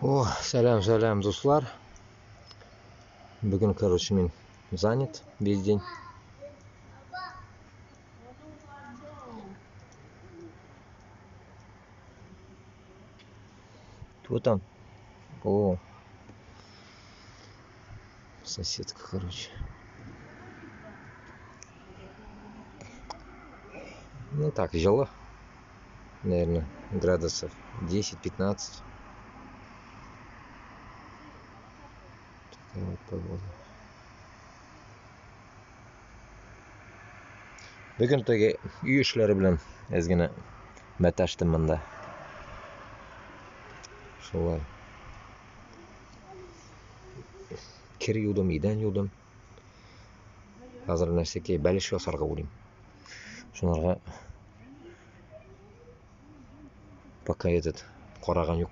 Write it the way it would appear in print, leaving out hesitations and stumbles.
О, сәлем, достар. Бүгін, мен занят весь день. Кто там? О, соседка, Ну так, жылы. Наверное, градусов 10-15. Такая вот погода. Бүгін теге үй эшләре белән әзгенә маташтым монда. Шулай. Кир юдым, идән юдым. Хәзер нәрсәкә бәлеш ясарга уйлыйм. Шунларга пока караган юк.